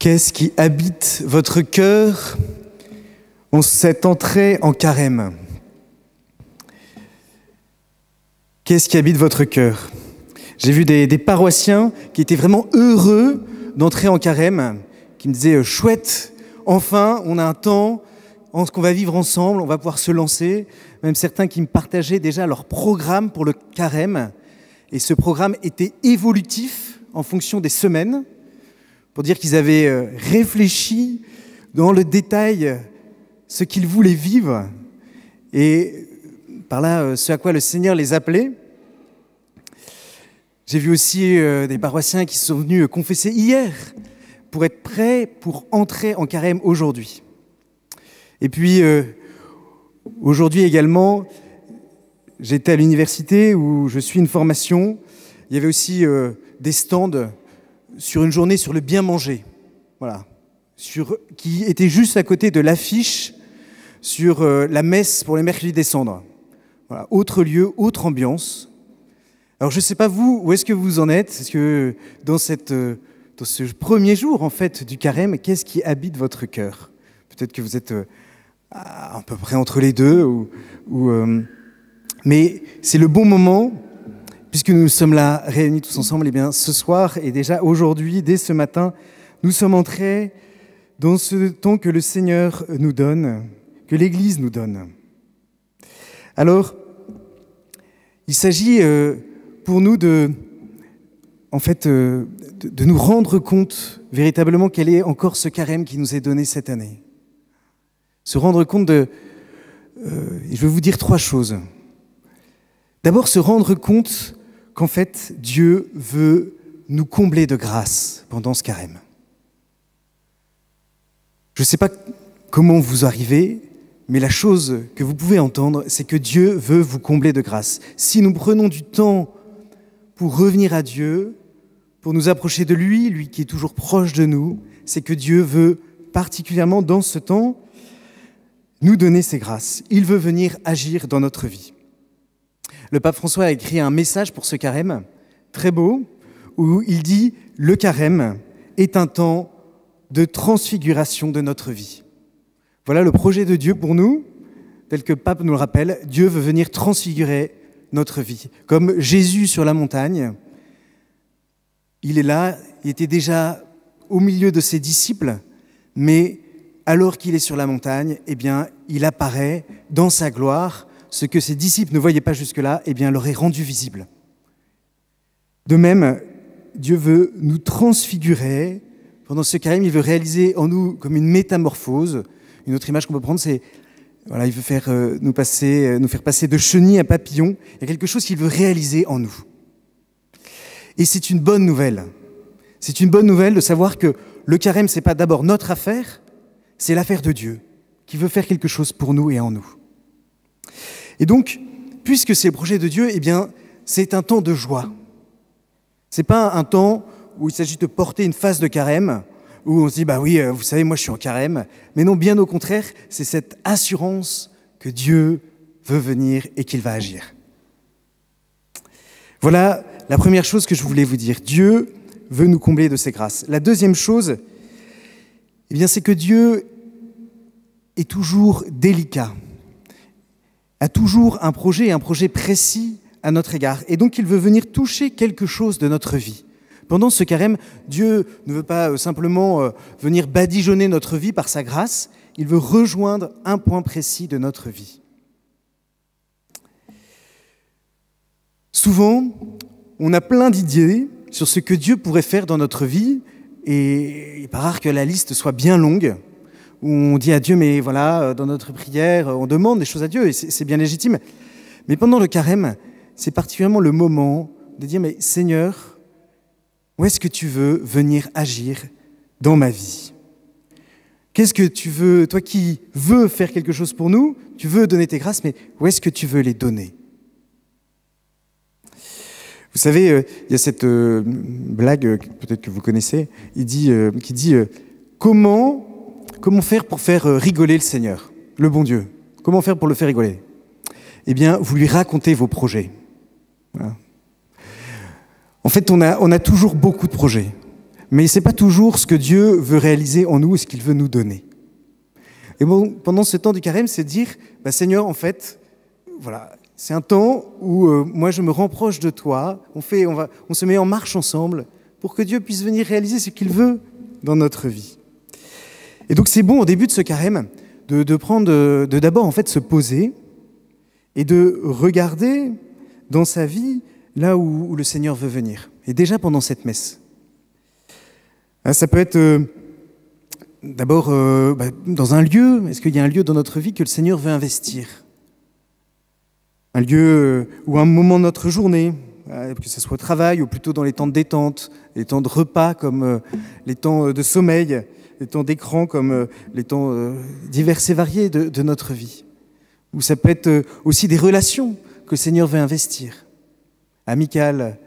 Qu'est-ce qui habite votre cœur en cette entrée en carême? Qu'est-ce qui habite votre cœur? J'ai vu des paroissiens qui étaient vraiment heureux d'entrer en carême, qui me disaient « chouette, enfin on a un temps qu'on va vivre ensemble, on va pouvoir se lancer ». Même certains qui me partageaient déjà leur programme pour le carême. Et ce programme était évolutif en fonction des semaines, pour dire qu'ils avaient réfléchi dans le détail ce qu'ils voulaient vivre et par là ce à quoi le Seigneur les appelait. J'ai vu aussi des paroissiens qui sont venus confesser hier pour être prêts pour entrer en carême aujourd'hui. Et puis aujourd'hui également, j'étais à l'université où je suis une formation. Il y avait aussi des stands sur une journée sur le bien manger, voilà, qui était juste à côté de l'affiche sur la messe pour les mercredis des cendres. Voilà, autre lieu, autre ambiance. Alors je ne sais pas vous, où est-ce que vous en êtes? Est-ce que dans ce premier jour en fait du carême, qu'est-ce qui habite votre cœur? Peut-être que vous êtes à peu près entre les deux, mais c'est le bon moment. Puisque nous sommes là réunis tous ensemble, eh bien, ce soir et déjà aujourd'hui, dès ce matin, nous sommes entrés dans ce temps que le Seigneur nous donne, que l'Église nous donne. Alors, il s'agit pour nous de nous rendre compte véritablement quel est encore ce carême qui nous est donné cette année. Se rendre compte je vais vous dire 3 choses. D'abord, se rendre compte qu'en fait, Dieu veut nous combler de grâce pendant ce carême. Je ne sais pas comment vous arrivez, mais la chose que vous pouvez entendre, c'est que Dieu veut vous combler de grâce. Si nous prenons du temps pour revenir à Dieu, pour nous approcher de lui, lui qui est toujours proche de nous, c'est que Dieu veut particulièrement dans ce temps nous donner ses grâces. Il veut venir agir dans notre vie. Le pape François a écrit un message pour ce carême, très beau, où il dit « Le carême est un temps de transfiguration de notre vie ». Voilà le projet de Dieu pour nous, tel que le pape nous le rappelle. Dieu veut venir transfigurer notre vie. Comme Jésus sur la montagne, il est là, il était déjà au milieu de ses disciples, mais alors qu'il est sur la montagne, eh bien, il apparaît dans sa gloire. Ce que ses disciples ne voyaient pas jusque-là, eh bien, leur est rendu visible. De même, Dieu veut nous transfigurer. Pendant ce carême, il veut réaliser en nous comme une métamorphose. Une autre image qu'on peut prendre, c'est, voilà, il veut nous faire passer de chenille à papillon. Il y a quelque chose qu'il veut réaliser en nous. Et c'est une bonne nouvelle. C'est une bonne nouvelle de savoir que le carême, c'est pas d'abord notre affaire, c'est l'affaire de Dieu, qui veut faire quelque chose pour nous et en nous. Et donc, puisque c'est le projet de Dieu, eh bien, c'est un temps de joie. C'est pas un temps où il s'agit de porter une phase de carême, où on se dit, bah oui, vous savez, moi je suis en carême. Mais non, bien au contraire, c'est cette assurance que Dieu veut venir et qu'il va agir. Voilà la première chose que je voulais vous dire. Dieu veut nous combler de ses grâces. La deuxième chose, eh bien, c'est que Dieu est toujours délicat, a toujours un projet précis à notre égard. Et donc, il veut venir toucher quelque chose de notre vie. Pendant ce carême, Dieu ne veut pas simplement venir badigeonner notre vie par sa grâce, il veut rejoindre un point précis de notre vie. Souvent, on a plein d'idées sur ce que Dieu pourrait faire dans notre vie, et il n'est pas rare que la liste soit bien longue, où on dit à Dieu, mais voilà, dans notre prière, on demande des choses à Dieu, et c'est bien légitime. Mais pendant le carême, c'est particulièrement le moment de dire, mais Seigneur, où est-ce que tu veux venir agir dans ma vie? Qu'est-ce que tu veux, toi qui veux faire quelque chose pour nous, tu veux donner tes grâces, mais où est-ce que tu veux les donner? Vous savez, il y a cette blague, peut-être que vous connaissez, qui dit comment faire pour faire rigoler le Seigneur, le bon Dieu? Comment faire pour le faire rigoler? Eh bien, vous lui racontez vos projets. Voilà. En fait, on a toujours beaucoup de projets. mais ce n'est pas toujours ce que Dieu veut réaliser en nous et ce qu'il veut nous donner. Et bon, pendant ce temps du carême, c'est de dire, Seigneur, en fait, voilà, c'est un temps où moi je me rapproche de toi, on se met en marche ensemble pour que Dieu puisse venir réaliser ce qu'il veut dans notre vie. Et donc c'est bon au début de ce carême de d'abord en fait se poser et de regarder dans sa vie là où le Seigneur veut venir. Et déjà pendant cette messe. Ça peut être d'abord dans un lieu. Est-ce qu'il y a un lieu dans notre vie que le Seigneur veut investir ? Un lieu ou un moment de notre journée, que ce soit au travail ou plutôt dans les temps de détente, les temps de repas comme les temps de sommeil, les temps d'écran comme les temps divers et variés de notre vie. Ou ça peut être aussi des relations que le Seigneur veut investir, amicales,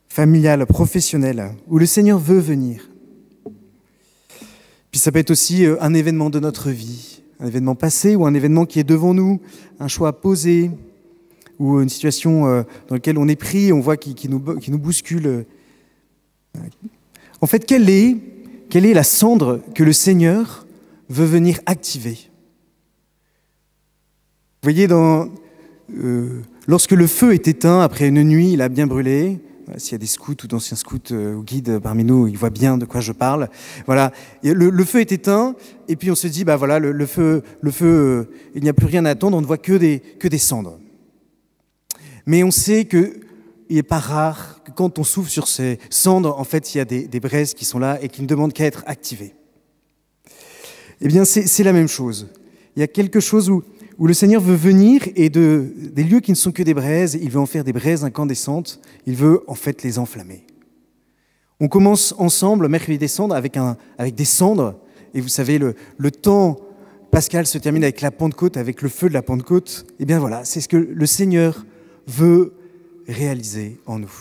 familiales, professionnelles, où le Seigneur veut venir. Puis ça peut être aussi un événement de notre vie, un événement passé ou un événement qui est devant nous, un choix posé, ou une situation dans laquelle on est pris, on voit qui nous bouscule. En fait, quelle est la cendre que le Seigneur veut venir activer ? Vous voyez, lorsque le feu est éteint, après une nuit, il a bien brûlé. S'il y a des scouts ou d'anciens scouts ou guides parmi nous, ils voient bien de quoi je parle. Voilà, et le feu est éteint, et puis on se dit, le feu, il n'y a plus rien à attendre, on ne voit que des cendres. Mais on sait qu'il n'est pas rare que quand on souffle sur ces cendres, en fait, il y a des braises qui sont là et qui ne demandent qu'à être activées. Eh bien, c'est la même chose. Il y a quelque chose où le Seigneur veut venir et des lieux qui ne sont que des braises, il veut en faire des braises incandescentes, il veut en fait les enflammer. On commence ensemble, mercredi des cendres, avec des cendres, et vous savez, le temps pascal se termine avec la Pentecôte, avec le feu de la Pentecôte. Eh bien voilà, c'est ce que le Seigneur veut réaliser en nous.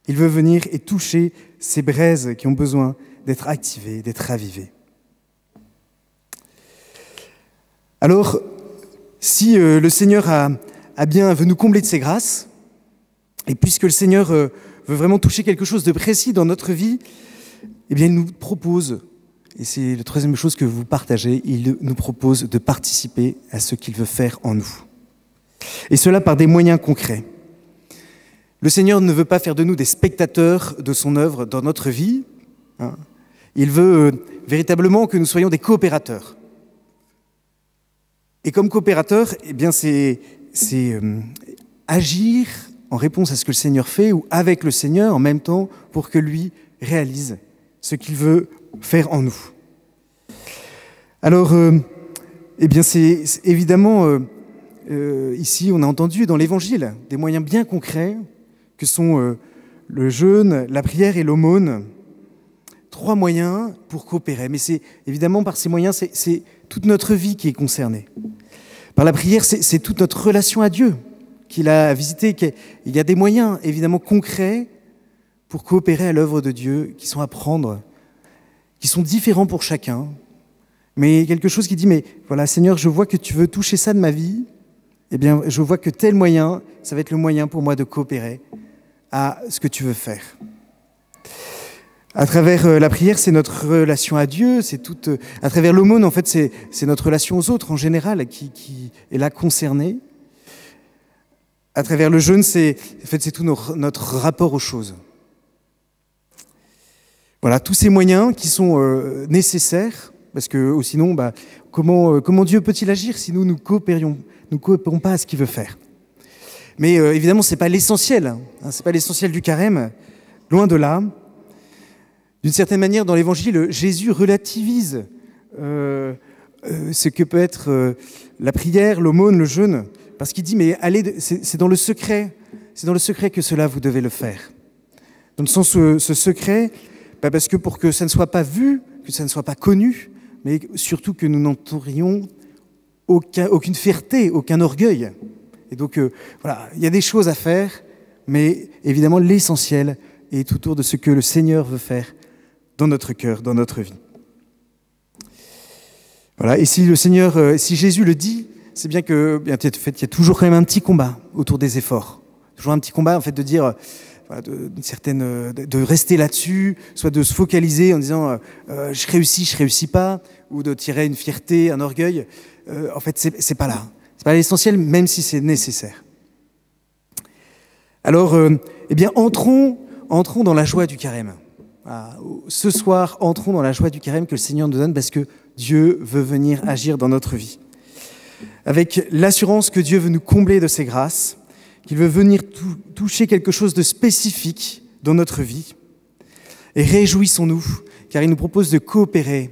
Il veut venir et toucher ces braises qui ont besoin d'être activées, d'être ravivées. Alors, si le Seigneur veut nous combler de ses grâces, et puisque le Seigneur veut vraiment toucher quelque chose de précis dans notre vie, eh bien, il nous propose, et c'est la troisième chose que vous partagez, il nous propose de participer à ce qu'il veut faire en nous. Et cela par des moyens concrets. Le Seigneur ne veut pas faire de nous des spectateurs de son œuvre dans notre vie. Il veut véritablement que nous soyons des coopérateurs. Et comme coopérateur, eh bien c'est agir en réponse à ce que le Seigneur fait ou avec le Seigneur en même temps pour que lui réalise ce qu'il veut faire en nous. Alors, eh bien c'est évidemment, ici on a entendu dans l'Évangile des moyens bien concrets que sont le jeûne, la prière et l'aumône. 3 moyens pour coopérer. Mais c'est évidemment par ces moyens, c'est toute notre vie qui est concernée. Par la prière, c'est toute notre relation à Dieu qu'il a visité. Il y a des moyens évidemment concrets pour coopérer à l'œuvre de Dieu qui sont à prendre, qui sont différents pour chacun. Mais quelque chose qui dit, mais voilà Seigneur, je vois que tu veux toucher ça de ma vie. Eh bien, je vois que tel moyen, ça va être le moyen pour moi de coopérer à ce que tu veux faire. À travers la prière, c'est notre relation à Dieu, c'est toute. À travers l'aumône, en fait, c'est notre relation aux autres en général qui est là concernée. À travers le jeûne, c'est tout notre rapport aux choses. Voilà, tous ces moyens qui sont nécessaires, parce que sinon, comment Dieu peut-il agir si nous ne coopérons pas à ce qu'il veut faire ? Mais évidemment, c'est pas l'essentiel. C'est pas l'essentiel du carême, loin de là. D'une certaine manière, dans l'Évangile, Jésus relativise ce que peut être la prière, l'aumône, le jeûne, parce qu'il dit, mais allez, c'est dans le secret que cela vous devez le faire. Dans le sens où ce secret, parce que pour que ça ne soit pas vu, que ça ne soit pas connu, mais surtout que nous n'entourions aucune fierté, aucun orgueil. Et donc, voilà, il y a des choses à faire, mais évidemment, l'essentiel est autour de ce que le Seigneur veut faire dans notre cœur, dans notre vie. Voilà, et si Jésus le dit, c'est bien que, en fait, il y a toujours quand même un petit combat autour des efforts. Toujours un petit combat, en fait, de dire, voilà, de rester là-dessus, soit de se focaliser en disant je réussis pas, ou de tirer une fierté, un orgueil. En fait, c'est pas là. C'est pas l'essentiel, même si c'est nécessaire. Alors, eh bien, entrons dans la joie du carême. Voilà. Ce soir, entrons dans la joie du carême que le Seigneur nous donne parce que Dieu veut venir agir dans notre vie. Avec l'assurance que Dieu veut nous combler de ses grâces, qu'il veut venir toucher quelque chose de spécifique dans notre vie. Et réjouissons-nous, car il nous propose de coopérer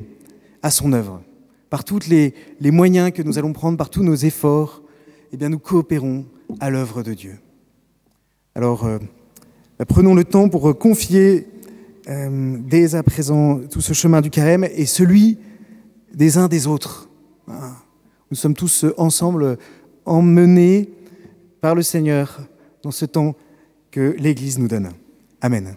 à son œuvre. Par tous les moyens que nous allons prendre, par tous nos efforts, eh bien, nous coopérons à l'œuvre de Dieu. Alors, prenons le temps pour confier dès à présent tout ce chemin du carême et celui des uns des autres. Nous sommes tous ensemble emmenés par le Seigneur dans ce temps que l'Église nous donne. Amen.